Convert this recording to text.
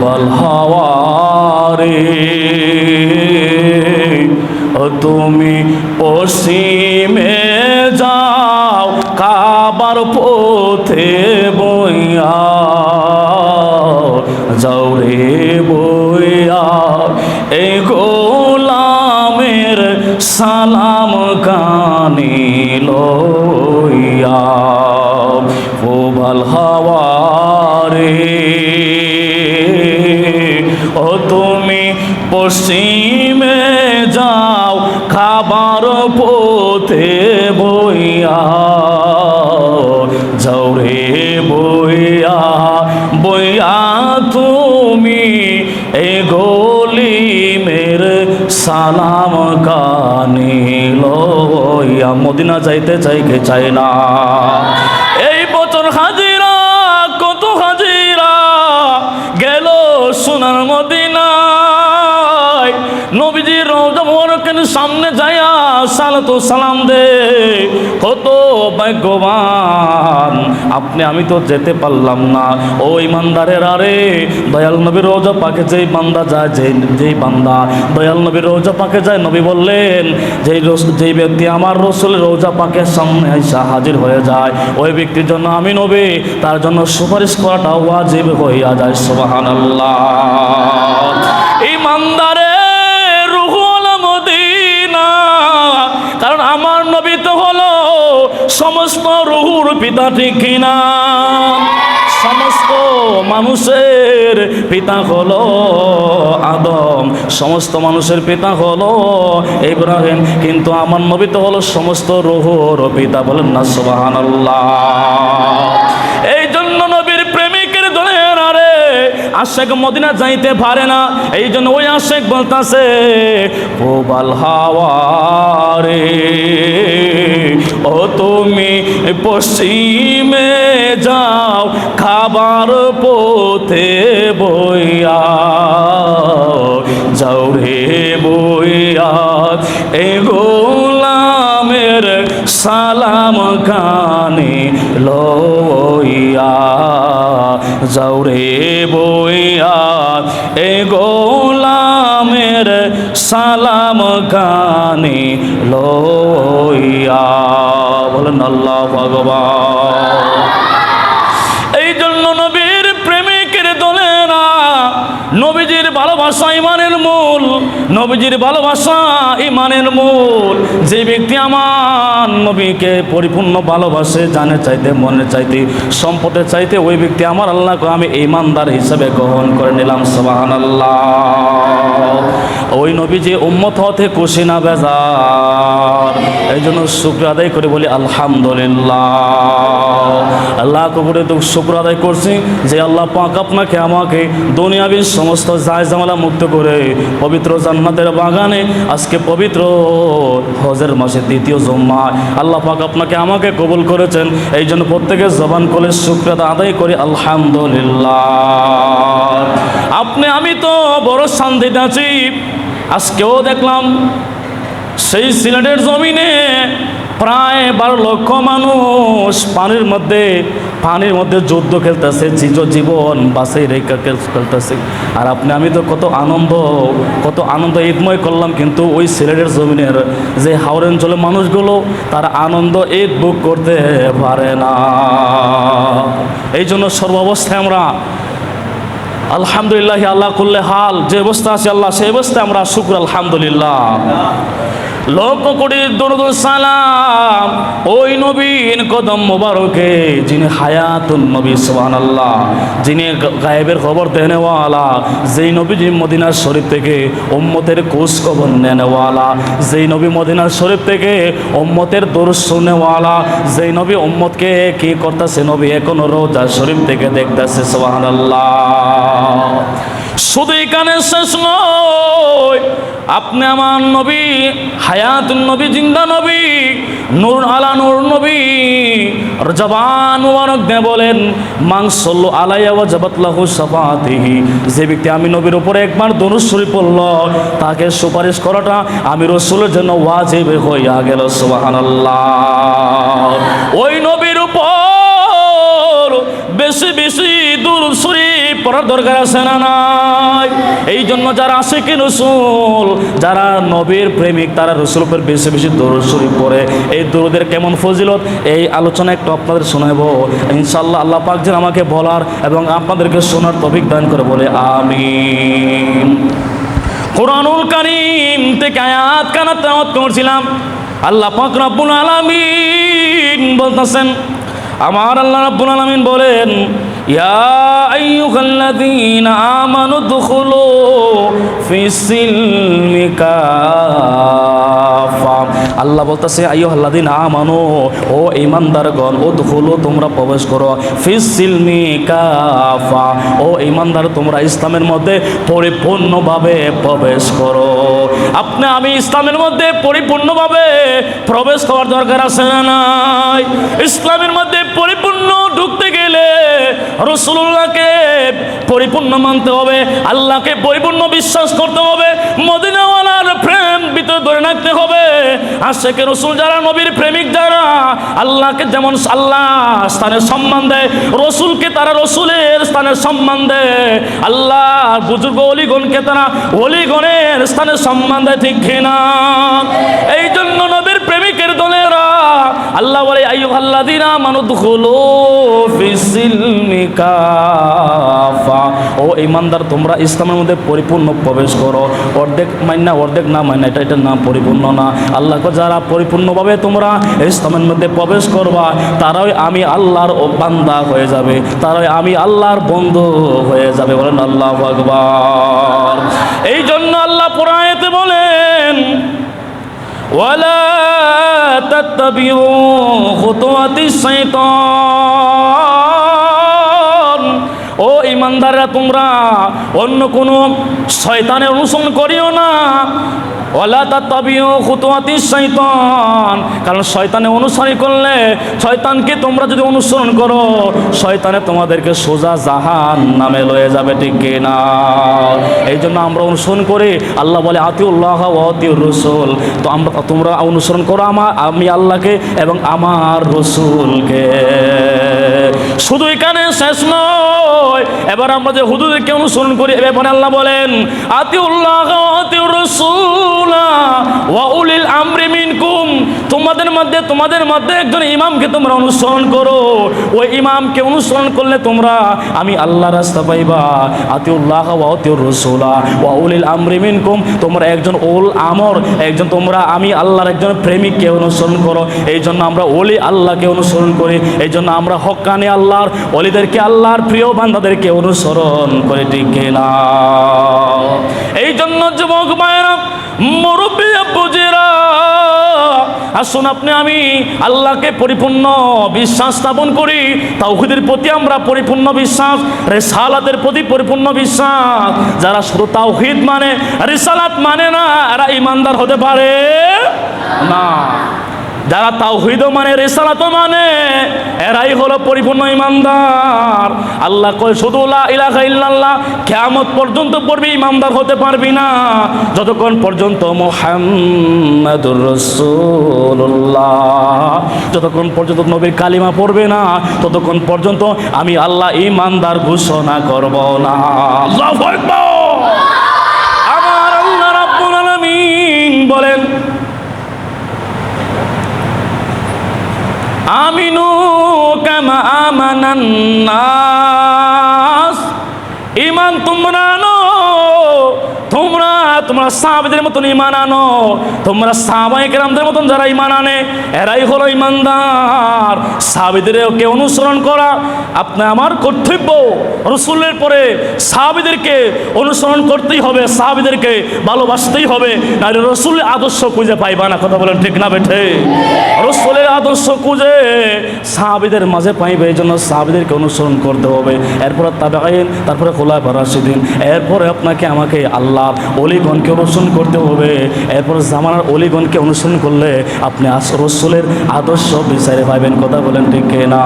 পূবাল হাওয়ারে তুমি পশ্চিমে যাও কাবার পথে বইয়া যাও রে বইয়া এই গোলামের সালাম কানে লইয়া পূবাল হাওয়ারে ও তুমি পশ্চিমে যাও খাবার পথে বইয়া যাও রে বইয়া বইয়া তুমি এ গলি মেরে সালাম কানে লইয়া। মদিনা যাইতে চাই কে চাই না? এই বছর হাজিরা কত হাজিরা গেল সোনার মদিনায়, নবীজির রওজা মোবারকের সামনে যায়া সালাতু সালাম দে। কত ভাগ্যবান আপনি, আমি তো যেতে পারলাম না। ও ইমানদারের আরে দয়াল নবীর রওজা পাকে যেই বান্দা যায়, যেই বান্দা দয়াল নবীর রওজা পাকে যায়, নবী বললেন যেই ব্যক্তি আমার রসুলের রওজা পাকের সামনে এসে হাজির হয়ে যায়, ওই ব্যক্তির জন্য আমি নবী তার জন্য সুপারিশ করাটা ওয়াজিব হইয়া যায়। সুবহানাল্লাহ। ইমানদারে রুহুল মদিনা, কারণ আমার নবী তো হলো সমস্ত রুহুর পিতা, ঠিক কিনা? সমস্ত মানুষের পিতা হলো আদম, সমস্ত মানুষের পিতা হলো ইব্রাহিম, কিন্তু আমার নবী তো হলো সমস্ত রুহুর পিতা। বলেন না সুবহানাল্লাহ। এই জন্য নবীর প্রেমিকের দলের আরে আশেক মদিনা যাইতে পারে না। এই জন্য ওই আশেক বলতাছে পূবাল হাওয়ারে ও তুমি পশ্চিমে যাও খাবার পথে বইয়া যাও রে বইয়া এ গোলামের সালাম কানে লইয়া যাও রে বইয়া এ গোলামের সালাম কানে লইয়া। বলেন আল্লাহু আকবার। এই জন্য নবীর প্রেমিকের দলেরা নবীজির ভালোবাসা ইমানের মূল, নবীজির ভালোবাসা ইমানের মূল। যে ব্যক্তি আমার নবীকে পরিপূর্ণ ভালোবাসে, জানে চাইতে মনে চাইতে সম্পদের চাইতে, ওই ব্যক্তি আমার আল্লাহকে আমি ইমানদার হিসেবে গ্রহণ করে নিলাম। সুবহানাল্লাহ। ওই নবীজি উম্মত হতে খুশি না বেজার? এই জন্য শুকর আদায় করে বলি আলহামদুলিল্লাহ। আল্লাহ কবরে তো শুকর আদায় করছি যে আল্লাহ পাক আপনাকে আমাকে দুনিয়াবি সমস্ত জায়জামালা মুক্ত করে পবিত্র জান্নাতের বাগানে আজকে পবিত্র হজের মাসে দ্বিতীয় জুম্মায় আল্লাহ পাক আপনাকে আমাকে কবুল করেছেন। এই জন্য প্রত্যেকের জবান করে শুকর আদায় করি আলহামদুলিল্লাহ। আপনি আমি তো বড় শান্তিতে আছি। আজকেও দেখলাম সেই সিলেটের জমিনে প্রায় 12 লক্ষ মানুষ পানির মধ্যে যুদ্ধ খেলতেছে, জীবন বাঁচাই রেখা খেলতেছে। আর আপনি আমি তো কত আনন্দ ঈদময় করলাম, কিন্তু ওই সিলেটের জমিনের যে হাওড় অঞ্চলের মানুষগুলো তারা আনন্দ ঈদ বুক করতে পারে না। এই জন্য সর্বাবস্থায় আমরা আলহামদুলিল্লাহ, আল্লাহ কুল্লে হাল, যে অবস্থা আছে আল্লাহ সেই অবস্থায় আমরা শুকর আলহামদুলিল্লাহ। লক্ষ কোটি দরুদ সালাম ওই নবীর কদম মোবারকে যিনি হায়াতুন নবী সুবহানাল্লাহ, যিনি গায়েবের খবর দেনেওয়ালা, যেই নবীজি মদিনার শরীফ থেকে উম্মতের খোঁজ খবর নেনেওয়ালা, যেই নবী মদিনার শরীফ থেকে উম্মতের দরুদ শুনেওয়ালা, যেই নবী উম্মতকে কি করতেছে, নবী এখনো রোজা শরীফ থেকে দেখতেছে। সুবহানাল্লাহ। শুধু এখানে শেষ নয়, আপনি আমার নবী হায়াতুন নবী, জিন্দা নবী, নূর আলা নূর নবী জবান মুবারক দিয়ে বলেন মান সাল্লু আলাইহি ওয়া জাবাত লাহু শাফাআতিহি, যে ব্যক্তি আমি নবীর উপরে একবার দরুদ শরীফ পড়ল তাকে সুপারিশ করাটা আমি রাসূলের জন্য ওয়াজিব হইয়া গেল। সুবহানাল্লাহ। ওই নবীর উপর বেশি বেশি দরুদ শরীফ পড়ার দরকার আছে না নাই? এই জন্য যারা আশিকি রাসূল, যারা নবীর প্রেমিক, তারা রাসূলের উপর বেশি বেশি দরুদ শরীফ পড়ে। এই দরুদের কেমন ফজিলত এই আলোচনা একটু আপনাদের শোনাবো ইনশাআল্লাহ। আল্লাহ পাক যেন আমাকে বলার এবং আপনাদেরকে শোনার তৌফিক দান করে, বলে আমিন। কুরআনুল কারীম থেকে আয়াত কানা তেলাওয়াত করছিলাম। আল্লাহ পাক রব্বুল আলামিন বলতেছেন, আমার আল্লাহ রব্বুল আলামিন বলেন, ইয়া আইয়ুহাল্লাযীনা আমানু দুখুলু ফিস-সিলমি কাফা। আল্লাহ বলতেছে, আইয়ুহাল্লাযীনা আমানু, ও ঈমানদারগণ, উদখুলু, তোমরা প্রবেশ করো, ফিস-সিলমি কাফা, ও ঈমানদার তোমরা ইসলামের মধ্যে পরিপূর্ণভাবে প্রবেশ করো। আপনি আমি ইসলামের মধ্যে পরিপূর্ণভাবে প্রবেশ করার দরকার আছে না নাই? ইসলামের মধ্যে পরিপূর্ণ ঢুকতে গেলে রাসূলুল্লাহকে পরিপূর্ণ মানতে হবে, আল্লাহকে পরিপূর্ণ বিশ্বাস করতে হবে, মদিনাওয়ালার প্রেম ভিতরে ধরে রাখতে হবে। আশিকে রাসূল যারা, নবীর প্রেমিক যারা, আল্লাহকে যেমন আল্লাহ স্থানে সম্মান দেয়, রাসূলকে তারা রাসূলের স্থানে সম্মান দেয়, আল্লাহ বুজুর্গ ওলিগণকে তারা ওলিগণের স্থানে সম্মান দেয়, ঠিক কিনা? এই জন্য নবীর প্রেমিকের দলেরা আল্লাহ বলে, আইয়ুহাল্লাযীনা আমানু দুখুলু ফিস-সিলমি কাফা, ও ঈমানদার তোমরা ইসলামের মধ্যে পরিপূর্ণ প্রবেশ করো। অর্ধেক মান্না অর্ধেক না মান্না, এটা না, পরিপূর্ণ না। আল্লাহকে যারা পরিপূর্ণভাবে তোমরা ইসলামের মধ্যে প্রবেশ করবা, তারাই আমি আল্লাহর বান্দা হয়ে যাবে, তারাই আমি আল্লাহর বন্ধু হয়ে যাবে। বলেন আল্লাহু আকবার। এই জন্য আল্লাহ পুরাণেতে বলেন, ওয়ালা তাত্তাবিউ খুতুওয়াতিশ শাইতান, ও ঈমানদাররা তোমরা অন্য কোনো শয়তানের অনুসরণ করিও না। ওয়ালা তাত্তাবিউ খুতুওয়াতিশ শাইতান, কারণ শয়তানের অনুসরণ করলে, শয়তানকে তোমরা যদি অনুসরণ করো, শয়তানে তোমাদেরকে সোজা জাহান্নামে লয়ে যাবে, ঠিক কিনা? এই জন্য আমরা অনুসরণ করি। আল্লাহ বলে, আতিউল্লাহ ওয়া আতিউর রাসূল, তো তোমরা অনুসরণ করো আমি আল্লাহকে এবং আমার রাসূলকে। শুধু এখানে শেষ নয়, এবার আমরা যে হুজুরকে অনুসরণ করি, এবার আল্লাহ বলেন, আতিউল্লাহ ওয়া আতিউর রাসূল ওয়া উলিল আমরি মিনকুম, তোমাদের মধ্যে একজন ইমামকে তোমরা অনুসরণ করো। ওই ইমামকে অনুসরণ করলে তোমরা আমি আল্লাহর রাস্তা পাইবা। আতিউল্লাহ ওয়া আতিউর রাসূল ওয়া উলিল আমরি মিনকুম, তোমরা একজন উল আমর, একজন তোমরা আমি আল্লাহর একজন প্রেমিককে অনুসরণ করো। এই জন্য আমরা ওলি আল্লাহকে অনুসরণ করি, এই জন্য আমরা হক্কানি আল্লাহর ওলিদেরকে, আল্লাহর প্রিয় বান্দাদেরকে অনুসরণ করি, ঠিক কিনা? এই জন্য যুবক ভাইরা, মুরব্বী আব্বুজিরা, আসুন আপনি আমি আল্লাহকে পরিপূর্ণ বিশ্বাস স্থাপন করি। তাওহীদের প্রতি আমরা পরিপূর্ণ বিশ্বাস, রিসালাতের প্রতি পরিপূর্ণ বিশ্বাস। যারা শুধু তাওহীদ মানে, রিসালাত মানে না, এরা ঈমানদার হতে পারে না। যারা তাওহীদও মানে, রিসালাতও মানে, এরাই হলো পরিপূর্ণ ঈমানদার। আল্লাহ কয়, শুধু লা ইলাহা ইল্লাল্লাহ কিয়ামত পর্যন্ত পড়বি, ঈমানদার হতে পারবি না যতক্ষণ পর্যন্ত মুহাম্মাদুর রাসূলুল্লাহ, যতক্ষণ পর্যন্ত নবীর কালিমা পড়বে না, ততক্ষণ পর্যন্ত আমি আল্লাহ ঈমানদার ঘোষণা করব না। আল্লাহু আকবার। আমার আল্লাহ রাব্বুল আলামিন বলেন, আমিনু কামা আমানান নাস, ঈমান তোমরা আনো, তোমরা সাহাবাদের মতন ঈমান আনো। তোমরা সাহাবায়ে কেরামদের মতন যারা ঈমান আনে, এরাই হলো ঈমানদার। সাহাবীদেরকে অনুসরণ করা আপনি আমার কর্তব্য। রাসূলের পরে সাহাবীদেরকে অনুসরণ করতেই হবে, সাহাবীদেরকে ভালোবাসতেই হবে, নাহলে রাসূলের আদর্শ খুঁজে পাইবা না। কথা বলেন ঠিক না বেঠে? রাসূলের আদর্শ খুঁজে সাহাবীদের মাঝে পাইবে, এই জন্য সাহাবীদেরকে অনুসরণ করতে হবে। এরপরে তাবেঈন, তারপরে খুলাফায়ে রাশিদিন, এরপরে আপনাকে আমাকে আল্লাহর ওলিগণকে অনুসরণ করতে হবে। এরপর জামানার ওলিগণকে অনুসরণ করলে আপনি রাসূলের আদর্শ বিচারে পাইবেন। কথা বলেন ঠিক না?